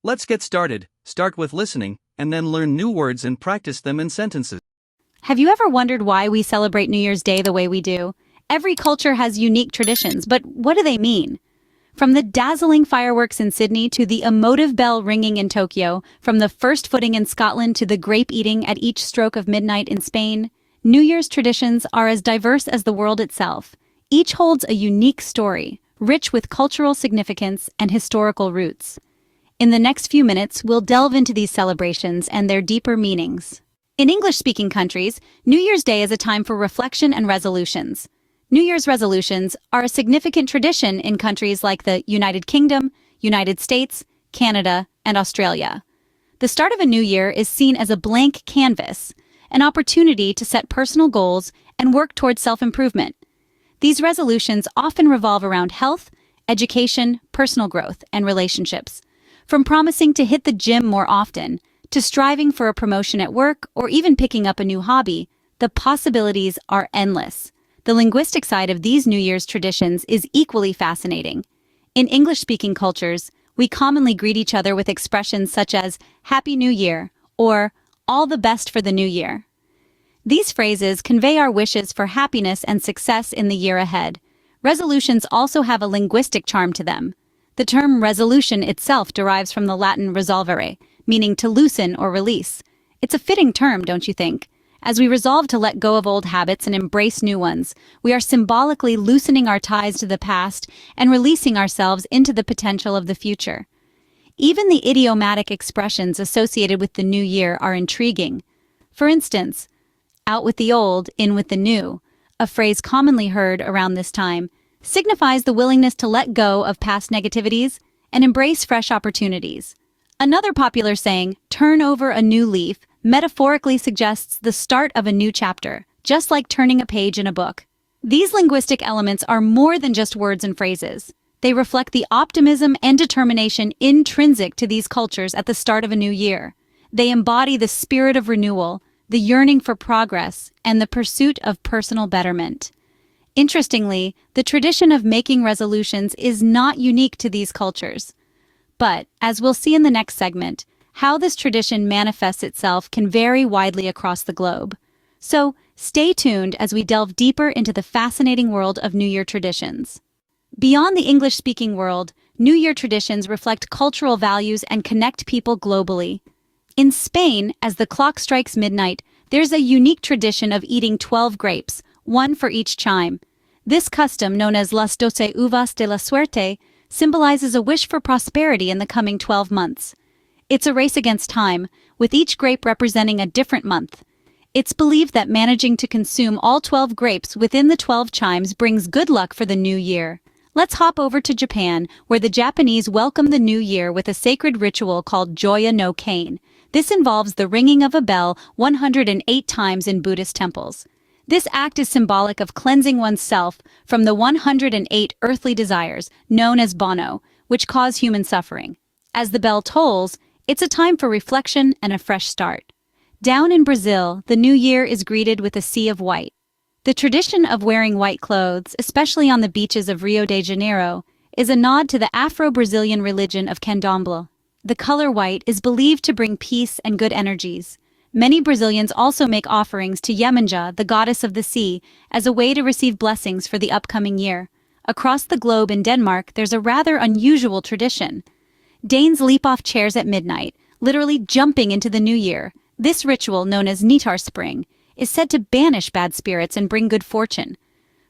Let's get started. Start with listening, and then learn new words and practice them in sentences. Have you ever wondered why we celebrate New Year's Day the way we do? Every culture has unique traditions, but what do they mean? From the dazzling fireworks in Sydney to the emotive bell ringing in Tokyo, from the first footing in Scotland to the grape eating at each stroke of midnight in Spain, New Year's traditions are as diverse as the world itself. Each holds a unique story, rich with cultural significance and historical roots. In the next few minutes, we'll delve into these celebrations and their deeper meanings. In English-speaking countries, New Year's Day is a time for reflection and resolutions. New Year's resolutions are a significant tradition in countries like the United Kingdom, United States, Canada, and Australia. The start of a new year is seen as a blank canvas, an opportunity to set personal goals and work towards self-improvement. These resolutions often revolve around health, education, personal growth, and relationships. From promising to hit the gym more often, to striving for a promotion at work, or even picking up a new hobby, the possibilities are endless. The linguistic side of these New Year's traditions is equally fascinating. In English-speaking cultures, we commonly greet each other with expressions such as Happy New Year or All the best for the new year. These phrases convey our wishes for happiness and success in the year ahead. Resolutions also have a linguistic charm to them. The term resolution itself derives from the Latin resolvere, meaning to loosen or release. It's a fitting term, don't you think? As we resolve to let go of old habits and embrace new ones, we are symbolically loosening our ties to the past and releasing ourselves into the potential of the future. Even the idiomatic expressions associated with the new year are intriguing. For instance, out with the old, in with the new, a phrase commonly heard around this time, signifies the willingness to let go of past negativities and embrace fresh opportunities. Another popular saying, turn over a new leaf, metaphorically suggests the start of a new chapter, just like turning a page in a book. These linguistic elements are more than just words and phrases. They reflect the optimism and determination intrinsic to these cultures at the start of a new year. They embody the spirit of renewal, the yearning for progress, and the pursuit of personal betterment. Interestingly, the tradition of making resolutions is not unique to these cultures. But, as we'll see in the next segment, how this tradition manifests itself can vary widely across the globe. So, stay tuned as we delve deeper into the fascinating world of New Year traditions. Beyond the English-speaking world, New Year traditions reflect cultural values and connect people globally. In Spain, as the clock strikes midnight, there's a unique tradition of eating 12 grapes, one for each chime. This custom, known as las 12 uvas de la suerte, symbolizes a wish for prosperity in the coming 12 months. It's a race against time, with each grape representing a different month. It's believed that managing to consume all 12 grapes within the 12 chimes brings good luck for the new year. Let's hop over to Japan, where the Japanese welcome the new year with a sacred ritual called Joya no Kane. This involves the ringing of a bell 108 times in Buddhist temples. This act is symbolic of cleansing oneself from the 108 earthly desires, known as bono, which cause human suffering. As the bell tolls, it's a time for reflection and a fresh start. Down in Brazil, the new year is greeted with a sea of white. The tradition of wearing white clothes, especially on the beaches of Rio de Janeiro, is a nod to the Afro-Brazilian religion of candomblé. The color white is believed to bring peace and good energies. Many Brazilians also make offerings to Iemanjá, the goddess of the sea, as a way to receive blessings for the upcoming year. Across the globe in Denmark, there's a rather unusual tradition. Danes leap off chairs at midnight, literally jumping into the new year. This ritual, known as Nytårsspring, is said to banish bad spirits and bring good fortune.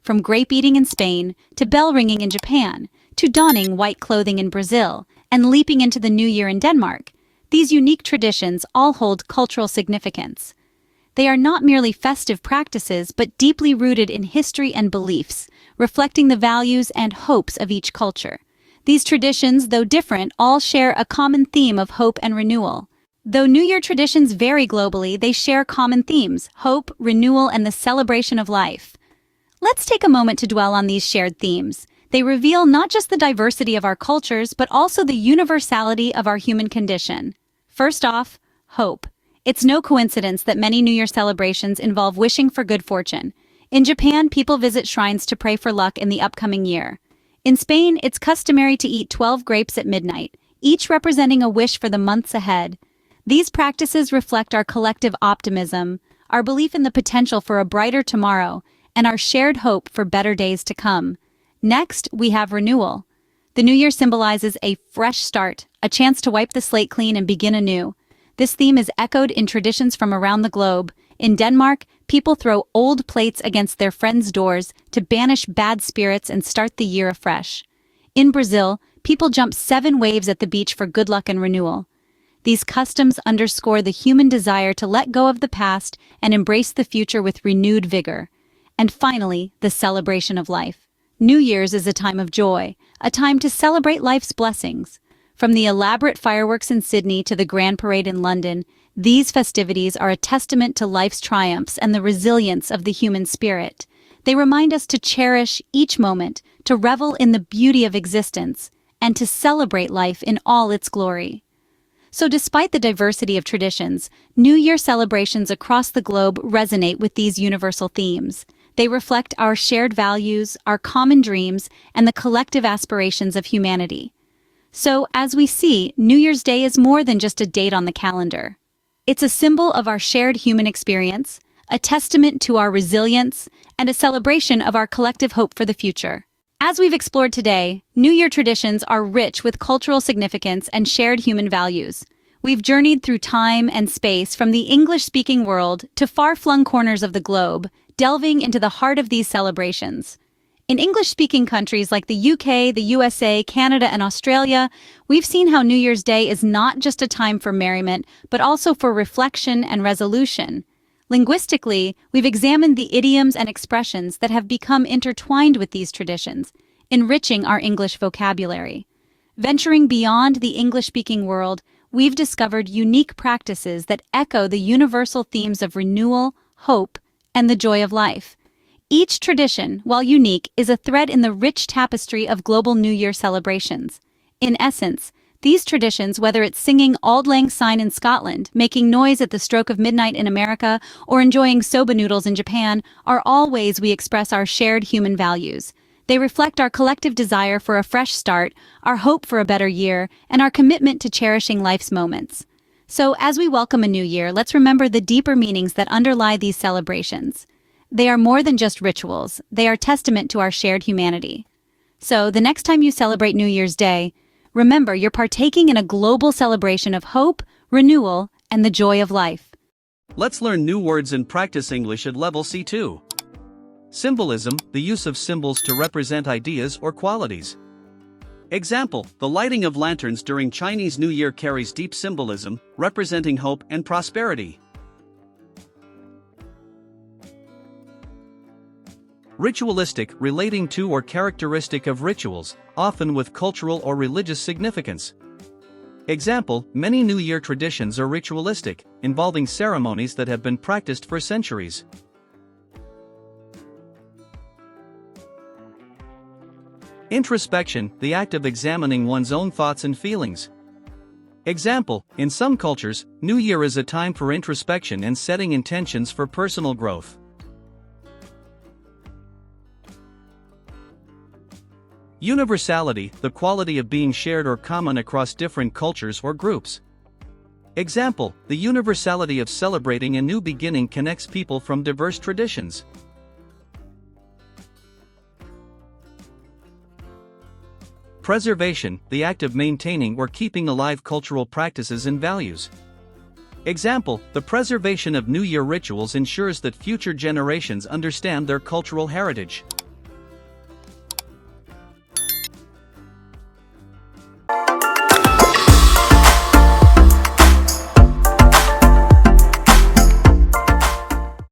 From grape eating in Spain, to bell ringing in Japan, to donning white clothing in Brazil, and leaping into the new year in Denmark, these unique traditions all hold cultural significance. They are not merely festive practices, but deeply rooted in history and beliefs, reflecting the values and hopes of each culture. These traditions, though different, all share a common theme of hope and renewal. Though New Year traditions vary globally, they share common themes: hope, renewal, and the celebration of life. Let's take a moment to dwell on these shared themes. They reveal not just the diversity of our cultures, but also the universality of our human condition. First off, hope. It's no coincidence that many New Year celebrations involve wishing for good fortune. In Japan, people visit shrines to pray for luck in the upcoming year. In Spain, it's customary to eat 12 grapes at midnight, each representing a wish for the months ahead. These practices reflect our collective optimism, our belief in the potential for a brighter tomorrow, and our shared hope for better days to come. Next, we have renewal. The new year symbolizes a fresh start, a chance to wipe the slate clean and begin anew. This theme is echoed in traditions from around the globe. In Denmark, people throw old plates against their friends' doors to banish bad spirits and start the year afresh. In Brazil, people jump 7 waves at the beach for good luck and renewal. These customs underscore the human desire to let go of the past and embrace the future with renewed vigor. And finally, the celebration of life. New Year's is a time of joy, a time to celebrate life's blessings. From the elaborate fireworks in Sydney to the Grand Parade in London, these festivities are a testament to life's triumphs and the resilience of the human spirit. They remind us to cherish each moment, to revel in the beauty of existence, and to celebrate life in all its glory. So despite the diversity of traditions, New Year celebrations across the globe resonate with these universal themes. They reflect our shared values, our common dreams, and the collective aspirations of humanity. So, as we see, New Year's Day is more than just a date on the calendar. It's a symbol of our shared human experience, a testament to our resilience, and a celebration of our collective hope for the future. As we've explored today, New Year traditions are rich with cultural significance and shared human values. We've journeyed through time and space from the English-speaking world to far-flung corners of the globe, delving into the heart of these celebrations. In English-speaking countries like the UK, the USA, Canada, and Australia, we've seen how New Year's Day is not just a time for merriment, but also for reflection and resolution. Linguistically, we've examined the idioms and expressions that have become intertwined with these traditions, enriching our English vocabulary. Venturing beyond the English-speaking world, we've discovered unique practices that echo the universal themes of renewal, hope, and the joy of life. Each tradition, while unique, is a thread in the rich tapestry of global New Year celebrations. In essence, these traditions, whether it's singing Auld Lang Syne in Scotland, making noise at the stroke of midnight in America, or enjoying soba noodles in Japan, are all ways we express our shared human values. They reflect our collective desire for a fresh start, our hope for a better year, and our commitment to cherishing life's moments. So, as we welcome a new year, let's remember the deeper meanings that underlie these celebrations. They are more than just rituals, they are testament to our shared humanity. So, the next time you celebrate New Year's Day, remember you're partaking in a global celebration of hope, renewal, and the joy of life. Let's learn new words and practice English at level C2. Symbolism, the use of symbols to represent ideas or qualities. Example, the lighting of lanterns during Chinese New Year carries deep symbolism, representing hope and prosperity. Ritualistic, relating to or characteristic of rituals, often with cultural or religious significance. Example, many New Year traditions are ritualistic, involving ceremonies that have been practiced for centuries. Introspection, the act of examining one's own thoughts and feelings. Example, in some cultures, New Year is a time for introspection and setting intentions for personal growth. Universality, the quality of being shared or common across different cultures or groups. Example, the universality of celebrating a new beginning connects people from diverse traditions. Preservation, the act of maintaining or keeping alive cultural practices and values. Example, the preservation of New Year rituals ensures that future generations understand their cultural heritage.